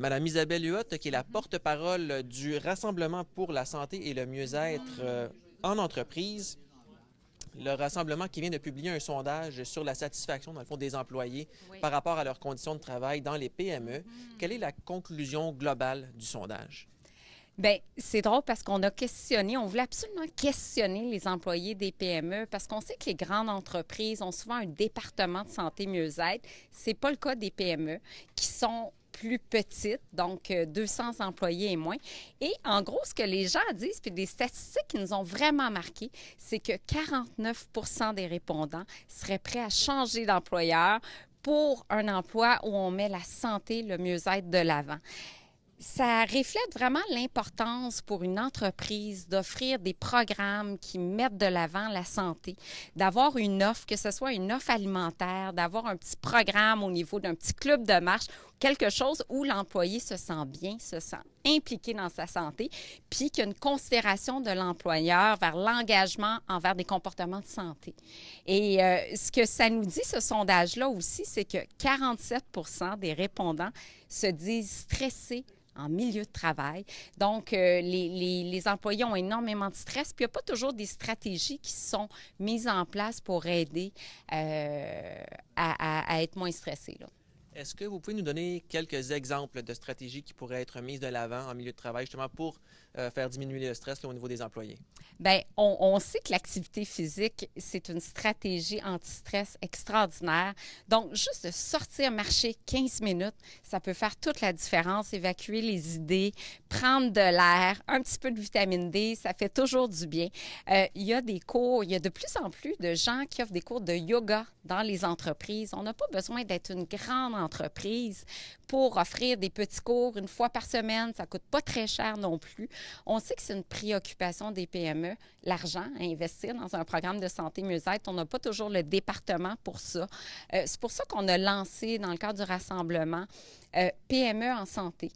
Madame Isabelle Huot, qui est la porte-parole du Rassemblement pour la santé et le mieux-être en entreprise. Le Rassemblement qui vient de publier un sondage sur la satisfaction, dans le fond, des employés par rapport à leurs conditions de travail dans les PME. Quelle est la conclusion globale du sondage? Bien, c'est drôle parce qu'on a questionné, on voulait absolument questionner les employés des PME parce qu'on sait que les grandes entreprises ont souvent un département de santé mieux-être. C'est pas le cas des PME qui sont plus petites, donc 200 employés et moins. Et en gros, ce que les gens disent, puis des statistiques qui nous ont vraiment marqué, c'est que 49 des répondants seraient prêts à changer d'employeur pour un emploi où on met la santé, le mieux-être de l'avant. Ça reflète vraiment l'importance pour une entreprise d'offrir des programmes qui mettent de l'avant la santé, d'avoir une offre, que ce soit une offre alimentaire, d'avoir un petit programme au niveau d'un petit club de marche, quelque chose où l'employé se sent bien, se sent impliqué dans sa santé, puis qu'il y a une considération de l'employeur vers l'engagement envers des comportements de santé. Et ce que ça nous dit, ce sondage-là aussi, c'est que 47 des répondants se disent stressés en milieu de travail. Donc, les employés ont énormément de stress, puis il n'y a pas toujours des stratégies qui sont mises en place pour aider à être moins stressés, là. Est-ce que vous pouvez nous donner quelques exemples de stratégies qui pourraient être mises de l'avant en milieu de travail, justement pour faire diminuer le stress là, au niveau des employés? Bien, on sait que l'activité physique, c'est une stratégie anti-stress extraordinaire. Donc, juste de sortir marcher 15 minutes, ça peut faire toute la différence, évacuer les idées, prendre de l'air, un petit peu de vitamine D, ça fait toujours du bien. Il y a des cours, il y a de plus en plus de gens qui offrent des cours de yoga dans les entreprises. On n'a pas besoin d'être une grande entreprise pour offrir des petits cours une fois par semaine. Ça ne coûte pas très cher non plus. On sait que c'est une préoccupation des PME, l'argent à investir dans un programme de santé mieux-être. On n'a pas toujours le département pour ça. C'est pour ça qu'on a lancé, dans le cadre du rassemblement, PME en santé,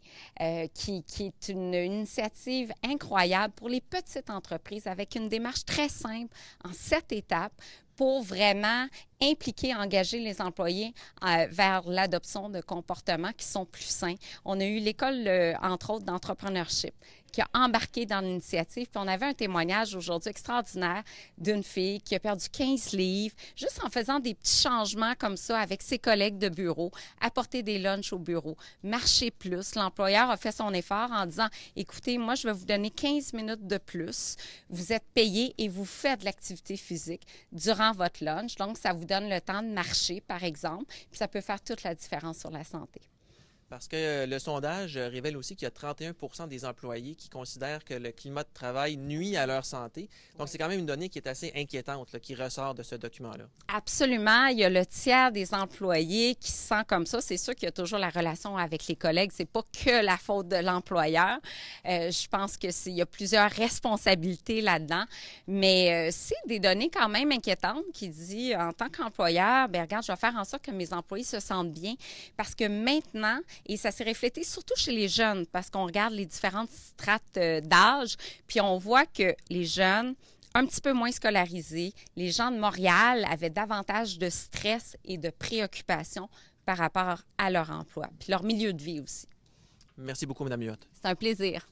qui est une initiative incroyable pour les petites entreprises avec une démarche très simple en 7 étapes pour vraiment impliquer, engager les employés vers l'adoption de comportements qui sont plus sains. On a eu l'école, entre autres, d'entrepreneurship qui a embarqué dans l'initiative. Puis on avait un témoignage aujourd'hui extraordinaire d'une fille qui a perdu 15 livres juste en faisant des petits changements comme ça avec ses collègues de bureau, apporter des lunchs au bureau, marcher plus. L'employeur a fait son effort en disant, écoutez, moi, je vais vous donner 15 minutes de plus. Vous êtes payé et vous faites de l'activité physique durant votre lunch. Donc, ça vous donne le temps de marcher, par exemple, puis ça peut faire toute la différence sur la santé. Parce que le sondage révèle aussi qu'il y a 31 des employés qui considèrent que le climat de travail nuit à leur santé. Donc, c'est quand même une donnée qui est assez inquiétante, là, qui ressort de ce document-là. Absolument. Il y a le tiers des employés qui se sent comme ça. C'est sûr qu'il y a toujours la relation avec les collègues. C'est pas que la faute de l'employeur. Je pense que il y a plusieurs responsabilités là-dedans. Mais c'est des données quand même inquiétantes qui dit, en tant qu'employeur, bien, regarde, je vais faire en sorte que mes employés se sentent bien parce que maintenant, et ça s'est reflété surtout chez les jeunes parce qu'on regarde les différentes strates d'âge, puis on voit que les jeunes, un petit peu moins scolarisés, les gens de Montréal avaient davantage de stress et de préoccupation par rapport à leur emploi, puis leur milieu de vie aussi. Merci beaucoup, Mme Huot. C'est un plaisir.